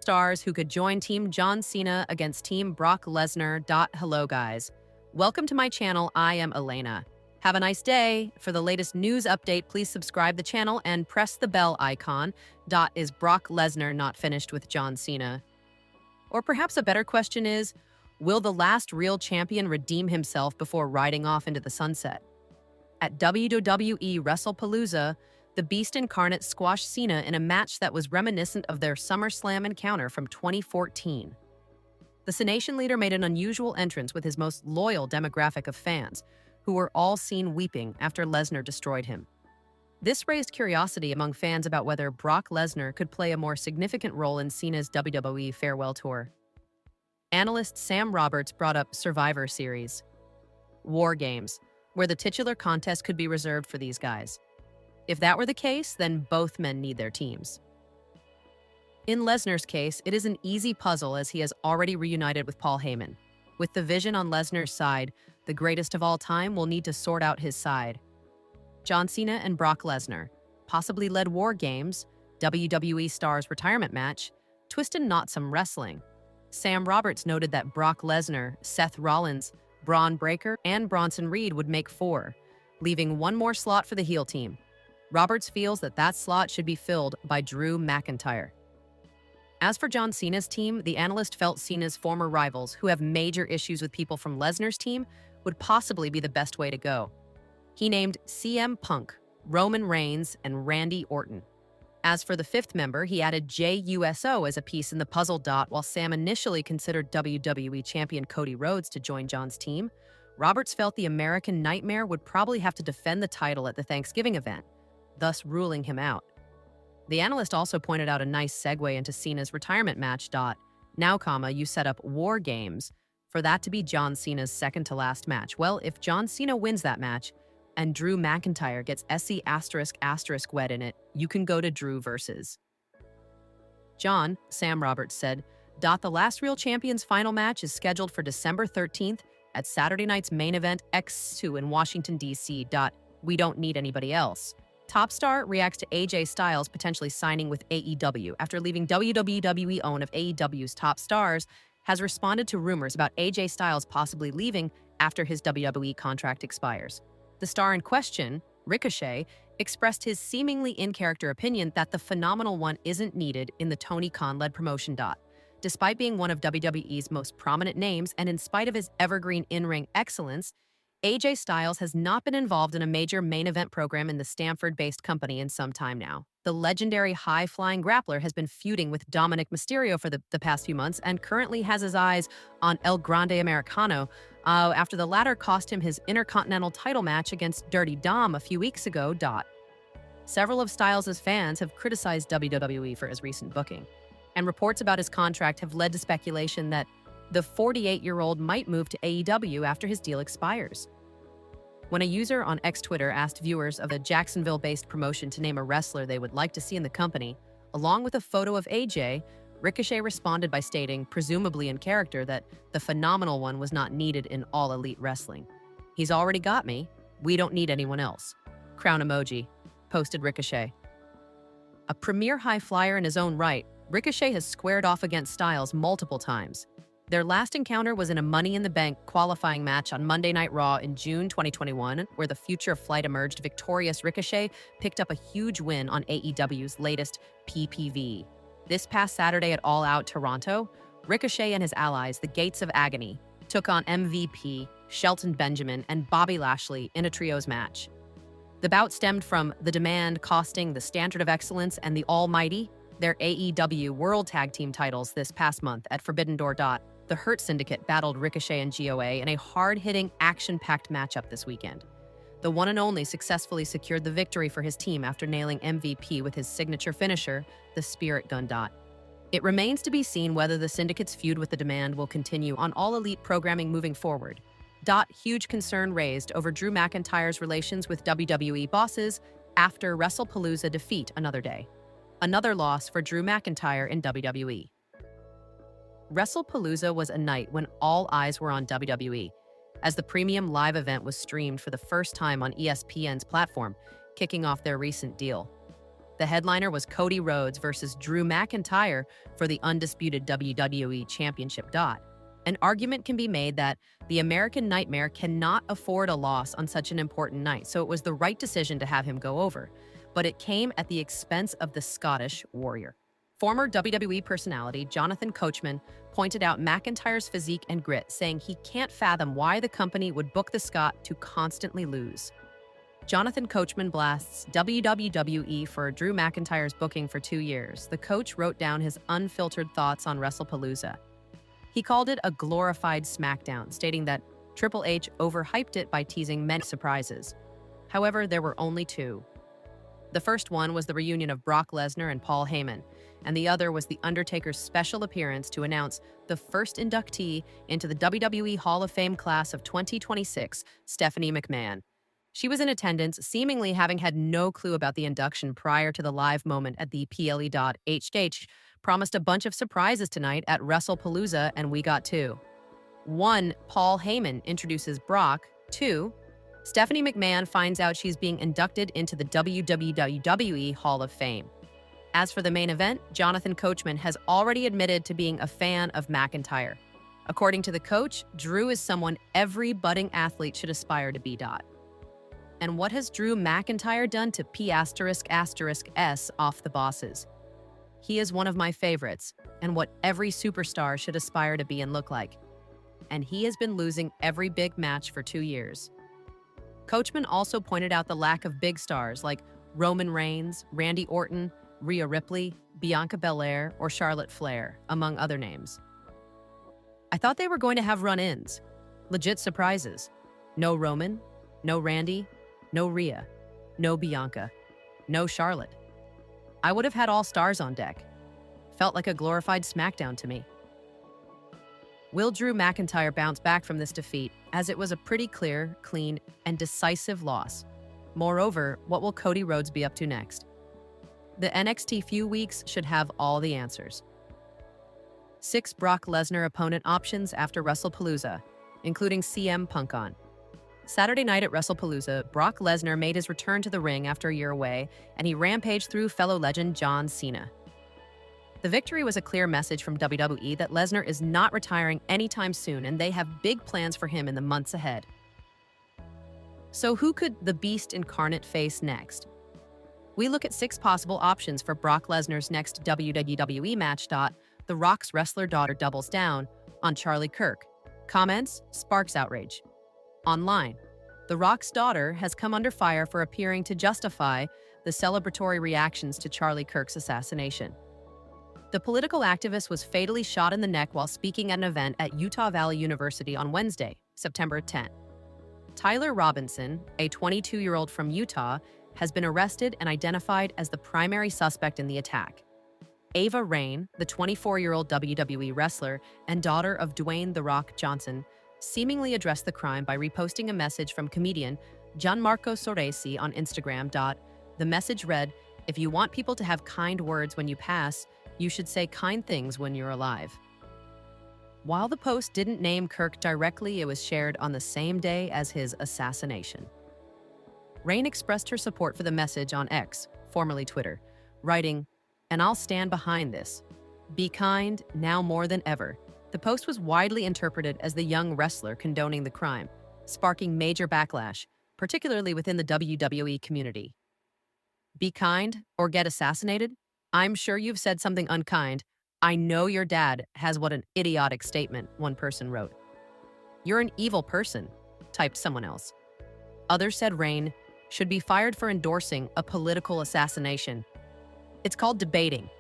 stars who could join Team John Cena against Team Brock Lesnar. Hello, guys. Welcome to my channel. I am Elena. Have a nice day. For the latest news update, please subscribe the channel and press the bell icon. Is Brock Lesnar not finished with John Cena? Or perhaps a better question is, will the last real champion redeem himself before riding off into the sunset? At WWE WrestlePalooza, the Beast Incarnate squashed Cena in a match that was reminiscent of their SummerSlam encounter from 2014. The Cenation leader made an unusual entrance with his most loyal demographic of fans, who were all seen weeping after Lesnar destroyed him. This raised curiosity among fans about whether Brock Lesnar could play a more significant role in Cena's WWE farewell tour. Analyst Sam Roberts brought up Survivor Series, War Games, where the titular contest could be reserved for these guys. If that were the case, then both men need their teams. In Lesnar's case, it is an easy puzzle as he has already reunited with Paul Heyman. With the Vision on Lesnar's side, the greatest of all time will need to sort out his side. John Cena and Brock Lesnar possibly led War Games, WWE Stars retirement match, twist and knot some wrestling. Sam Roberts noted that Brock Lesnar, Seth Rollins, Braun Breaker, and Bronson Reed would make 4, leaving one more slot for the heel team. Roberts feels that that slot should be filled by Drew McIntyre. As for John Cena's team, the analyst felt Cena's former rivals, who have major issues with people from Lesnar's team, would possibly be the best way to go. He named CM Punk, Roman Reigns, and Randy Orton. As for the 5th member, he added JUSO as a piece in the puzzle. While Sam initially considered WWE champion Cody Rhodes to join John's team, Roberts felt the American Nightmare would probably have to defend the title at the Thanksgiving event, thus ruling him out. The analyst also pointed out a nice segue into Cena's retirement match. Now, you set up War Games for that to be John Cena's second-to-last match. Well, if John Cena wins that match and Drew McIntyre gets SC*** wed in it, you can go to Drew versus John, Sam Roberts said. The last Real Champions final match is scheduled for December 13th at Saturday night's main event X2 in Washington, D.C. We don't need anybody else. Top Star reacts to AJ Styles potentially signing with AEW after leaving WWE. Own of AEW's Top Stars has responded to rumors about AJ Styles possibly leaving after his WWE contract expires. The star in question, Ricochet, expressed his seemingly in-character opinion that the Phenomenal One isn't needed in the Tony Khan-led promotion. Despite being one of WWE's most prominent names and in spite of his evergreen in-ring excellence, AJ Styles has not been involved in a major main event program in the Stamford-based company in some time now. The legendary high-flying grappler has been feuding with Dominic Mysterio for the past few months and currently has his eyes on El Grande Americano after the latter cost him his Intercontinental title match against Dirty Dom a few weeks ago. Several of Styles' fans have criticized WWE for his recent booking, and reports about his contract have led to speculation that the 48-year-old might move to AEW after his deal expires. When a user on X Twitter asked viewers of a Jacksonville-based promotion to name a wrestler they would like to see in the company, along with a photo of AJ, Ricochet responded by stating, presumably in character, that the Phenomenal One was not needed in All Elite Wrestling. He's already got me. We don't need anyone else. Crown emoji, posted Ricochet. A premier high flyer in his own right, Ricochet has squared off against Styles multiple times. Their last encounter was in a Money in the Bank qualifying match on Monday Night Raw in June 2021, where the future Flight emerged victorious. Ricochet picked up a huge win on AEW's latest PPV. This past Saturday at All Out Toronto, Ricochet and his allies, the Gates of Agony, took on MVP, Shelton Benjamin, and Bobby Lashley in a trios match. The bout stemmed from The Demand costing the Standard of Excellence and the Almighty their AEW World Tag Team titles this past month at Forbidden Door. The Hurt Syndicate battled Ricochet and GOA in a hard-hitting, action-packed matchup this weekend. The one and only successfully secured the victory for his team after nailing MVP with his signature finisher, the Spirit Gun. It remains to be seen whether the Syndicate's feud with The Demand will continue on All Elite programming moving forward. Huge concern raised over Drew McIntyre's relations with WWE bosses after WrestlePalooza defeat another day. Another loss for Drew McIntyre in WWE. WrestlePalooza was a night when all eyes were on WWE, as the premium live event was streamed for the first time on ESPN's platform, kicking off their recent deal. The headliner was Cody Rhodes versus Drew McIntyre for the undisputed WWE Championship. An argument can be made that the American Nightmare cannot afford a loss on such an important night, so it was the right decision to have him go over. But it came at the expense of the Scottish Warrior. Former WWE personality Jonathan Coachman pointed out McIntyre's physique and grit, saying he can't fathom why the company would book the Scot to constantly lose. Jonathan Coachman blasts WWE for Drew McIntyre's booking for 2 years. The coach wrote down his unfiltered thoughts on WrestlePalooza. He called it a glorified SmackDown, stating that Triple H overhyped it by teasing many surprises. However, there were only 2. The first one was the reunion of Brock Lesnar and Paul Heyman, and the other was The Undertaker's special appearance to announce the first inductee into the WWE Hall of Fame class of 2026, Stephanie McMahon. She was in attendance, seemingly having had no clue about the induction prior to the live moment at the PLE.HH, promised a bunch of surprises tonight at WrestlePalooza, and we got 2. 1. Paul Heyman introduces Brock. 2. Stephanie McMahon finds out she's being inducted into the WWE Hall of Fame. As for the main event, Jonathan Coachman has already admitted to being a fan of McIntyre. According to the coach, Drew is someone every budding athlete should aspire to be. And what has Drew McIntyre done to P***S off the bosses? He is one of my favorites, and what every superstar should aspire to be and look like. And he has been losing every big match for 2 years. Coachman also pointed out the lack of big stars like Roman Reigns, Randy Orton, Rhea Ripley, Bianca Belair, or Charlotte Flair, among other names. I thought they were going to have run-ins. Legit surprises. No Roman, no Randy, no Rhea, no Bianca, no Charlotte. I would have had all stars on deck. Felt like a glorified SmackDown to me. Will Drew McIntyre bounce back from this defeat, as it was a pretty clear, clean, and decisive loss? Moreover, what will Cody Rhodes be up to next? The NXT few weeks should have all the answers. 6 Brock Lesnar opponent options after WrestlePalooza, including CM Punk on. Saturday night at WrestlePalooza, Brock Lesnar made his return to the ring after a year away, and he rampaged through fellow legend John Cena. The victory was a clear message from WWE that Lesnar is not retiring anytime soon, and they have big plans for him in the months ahead. So who could the Beast incarnate face next? We look at 6 possible options for Brock Lesnar's next WWE match. The Rock's wrestler daughter doubles down on Charlie Kirk. Comments sparks outrage. Online, The Rock's daughter has come under fire for appearing to justify the celebratory reactions to Charlie Kirk's assassination. The political activist was fatally shot in the neck while speaking at an event at Utah Valley University on Wednesday, September 10. Tyler Robinson, a 22-year-old from Utah, has been arrested and identified as the primary suspect in the attack. Ava Raine, the 24-year-old WWE wrestler and daughter of Dwayne "The Rock" Johnson, seemingly addressed the crime by reposting a message from comedian Gianmarco Soresi on Instagram. The message read, "If you want people to have kind words when you pass, you should say kind things when you're alive." While the post didn't name Kirk directly, it was shared on the same day as his assassination. Raine expressed her support for the message on X, formerly Twitter, writing, "And I'll stand behind this. Be kind, now more than ever." The post was widely interpreted as the young wrestler condoning the crime, sparking major backlash, particularly within the WWE community. Be kind or get assassinated? I'm sure you've said something unkind. I know your dad has what an idiotic statement, one person wrote. You're an evil person, typed someone else. Others said Raine should be fired for endorsing a political assassination. It's called debating.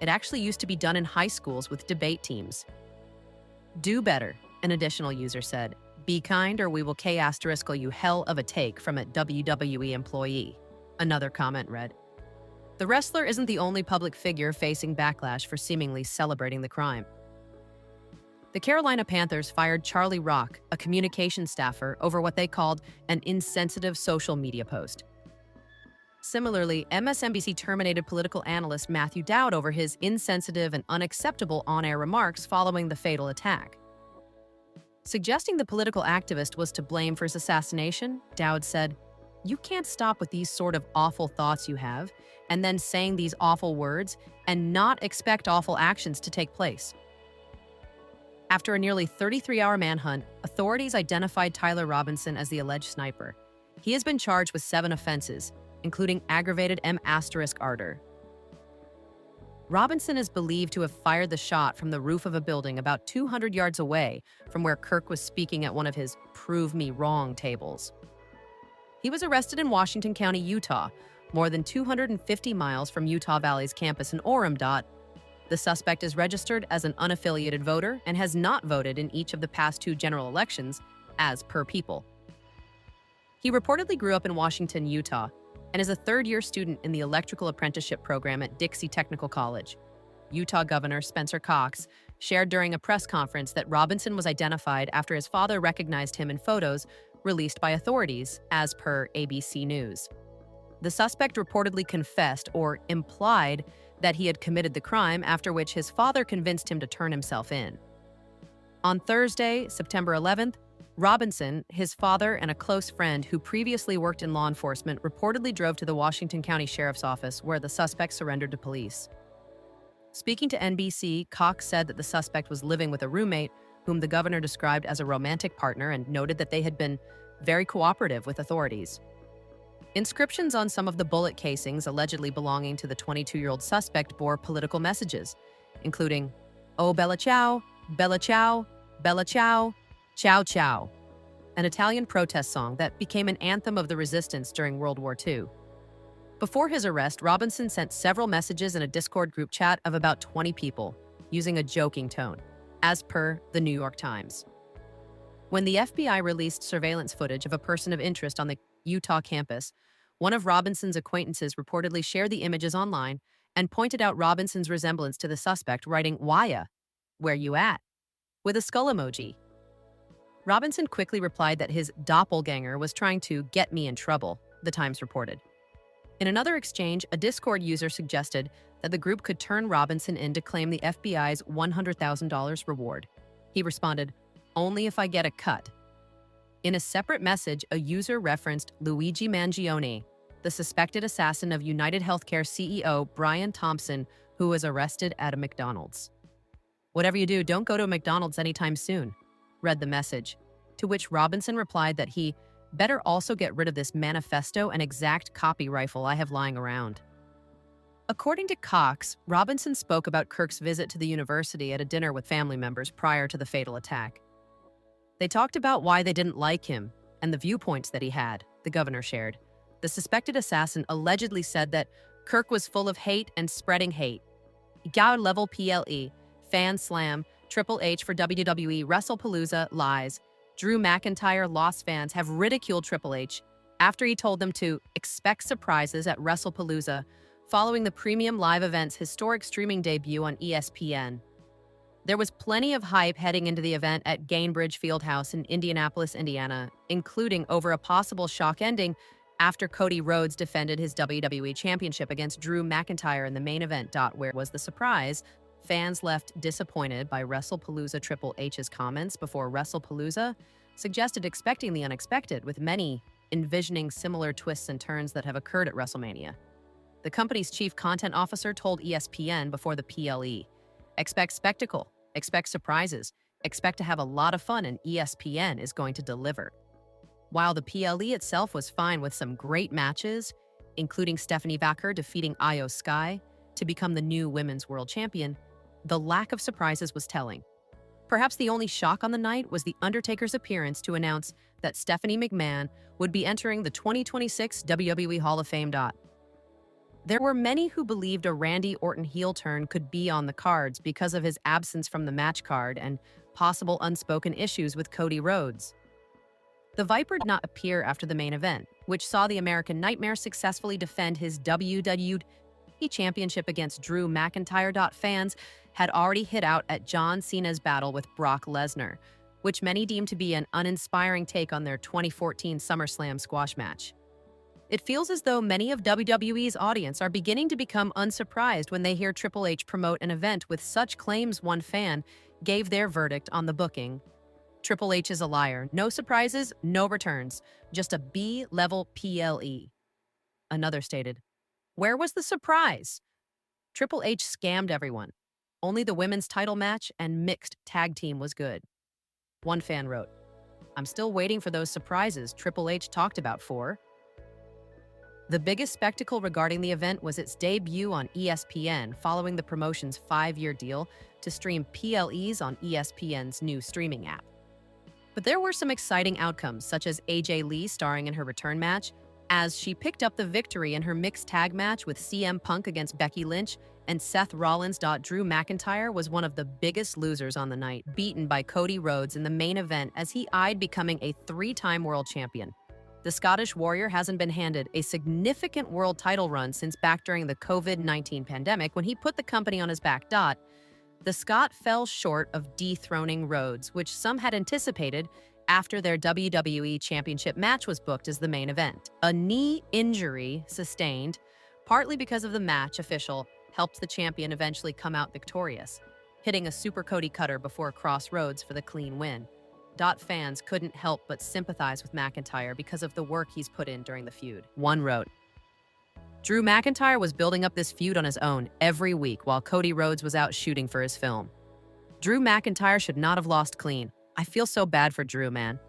It actually used to be done in high schools with debate teams. Do better, an additional user said. Be kind or we will K***le you hell of a take from a WWE employee. Another comment read. The wrestler isn't the only public figure facing backlash for seemingly celebrating the crime. The Carolina Panthers fired Charlie Rock, a communications staffer, over what they called an insensitive social media post. Similarly, MSNBC terminated political analyst Matthew Dowd over his insensitive and unacceptable on-air remarks following the fatal attack. Suggesting the political activist was to blame for his assassination, Dowd said, You can't stop with these sort of awful thoughts you have and then saying these awful words and not expect awful actions to take place. After a nearly 33-hour manhunt, authorities identified Tyler Robinson as the alleged sniper. He has been charged with 7 offenses, including aggravated M***ardor. Robinson is believed to have fired the shot from the roof of a building about 200 yards away from where Kirk was speaking at one of his Prove Me Wrong tables. He was arrested in Washington County, Utah, more than 250 miles from Utah Valley's campus in Orem. The suspect is registered as an unaffiliated voter and has not voted in each of the past 2 general elections, as per People. He reportedly grew up in Washington, Utah, and is a third-year student in the electrical apprenticeship program at Dixie Technical College. Utah Governor Spencer Cox shared during a press conference that Robinson was identified after his father recognized him in photos released by authorities, as per ABC News. The suspect reportedly confessed or implied that he had committed the crime, after which his father convinced him to turn himself in. On Thursday, September 11th, Robinson, his father, and a close friend who previously worked in law enforcement reportedly drove to the Washington County Sheriff's Office, where the suspect surrendered to police. Speaking to NBC, Cox said that the suspect was living with a roommate whom the governor described as a romantic partner and noted that they had been very cooperative with authorities. Inscriptions on some of the bullet casings allegedly belonging to the 22-year-old suspect bore political messages, including, "Oh, Bella Ciao, Bella Ciao, Bella Ciao, Ciao Ciao," an Italian protest song that became an anthem of the resistance during World War II. Before his arrest, Robinson sent several messages in a Discord group chat of about 20 people, using a joking tone, as per the New York Times. When the FBI released surveillance footage of a person of interest on the Utah campus, one of Robinson's acquaintances reportedly shared the images online and pointed out Robinson's resemblance to the suspect, writing, "Waya, where you at?" with a skull emoji. Robinson quickly replied that his doppelganger was trying to get me in trouble, the Times reported. In another exchange, a Discord user suggested that the group could turn Robinson in to claim the FBI's $100,000 reward. He responded, "Only if I get a cut." In a separate message, a user referenced Luigi Mangione, the suspected assassin of United Healthcare CEO Brian Thompson, who was arrested at a McDonald's. "Whatever you do, don't go to a McDonald's anytime soon," read the message, to which Robinson replied that he better also get rid of this manifesto and exact copy rifle I have lying around. According to Cox, Robinson spoke about Kirk's visit to the university at a dinner with family members prior to the fatal attack. They talked about why they didn't like him and the viewpoints that he had, the governor shared. The suspected assassin allegedly said that Kirk was full of hate and spreading hate. Gow level PLE, fan slam, Triple H for WWE, WrestlePalooza, lies. Drew McIntyre lost fans have ridiculed Triple H after he told them to expect surprises at WrestlePalooza following the premium live event's historic streaming debut on ESPN. There was plenty of hype heading into the event at Gainbridge Fieldhouse in Indianapolis, Indiana, including over a possible shock ending after Cody Rhodes defended his WWE Championship against Drew McIntyre in the main event. Where was the surprise? Fans left disappointed by WrestlePalooza Triple H's comments before WrestlePalooza suggested expecting the unexpected, with many envisioning similar twists and turns that have occurred at WrestleMania. The company's chief content officer told ESPN before the PLE, "Expect spectacle, expect surprises, expect to have a lot of fun, and ESPN is going to deliver." While the PLE itself was fine with some great matches, including Stephanie Vacher defeating Io Sky to become the new women's world champion, the lack of surprises was telling. Perhaps the only shock on the night was The Undertaker's appearance to announce that Stephanie McMahon would be entering the 2026 WWE Hall of Fame. There were many who believed a Randy Orton heel turn could be on the cards because of his absence from the match card and possible unspoken issues with Cody Rhodes. The Viper did not appear after the main event, which saw the American Nightmare successfully defend his WWE Championship against Drew McIntyre. Fans had already hit out at John Cena's battle with Brock Lesnar, which many deemed to be an uninspiring take on their 2014 SummerSlam squash match. It feels as though many of WWE's audience are beginning to become unsurprised when they hear Triple H promote an event with such claims. One fan gave their verdict on the booking. Triple H is a liar. No surprises, no returns. Just a B-level PLE. Another stated, where was the surprise? Triple H scammed everyone. Only the women's title match and mixed tag team was good. One fan wrote, I'm still waiting for those surprises Triple H talked about for. The biggest spectacle regarding the event was its debut on ESPN following the promotion's 5-year deal to stream PLEs on ESPN's new streaming app. But there were some exciting outcomes, such as AJ Lee starring in her return match, as she picked up the victory in her mixed tag match with CM Punk against Becky Lynch, and Seth Rollins. Drew McIntyre was one of the biggest losers on the night, beaten by Cody Rhodes in the main event as he eyed becoming a 3-time world champion. The Scottish Warrior hasn't been handed a significant world title run since back during the COVID-19 pandemic when he put the company on his back. The Scot fell short of dethroning Rhodes, which some had anticipated after their WWE Championship match was booked as the main event. A knee injury sustained, partly because of the match official, helped the champion eventually come out victorious, hitting a Super Cody Cutter before Crossroads for the clean win. Fans couldn't help but sympathize with McIntyre because of the work he's put in during the feud. One wrote, Drew McIntyre was building up this feud on his own every week while Cody Rhodes was out shooting for his film. Drew McIntyre should not have lost clean. I feel so bad for Drew, man.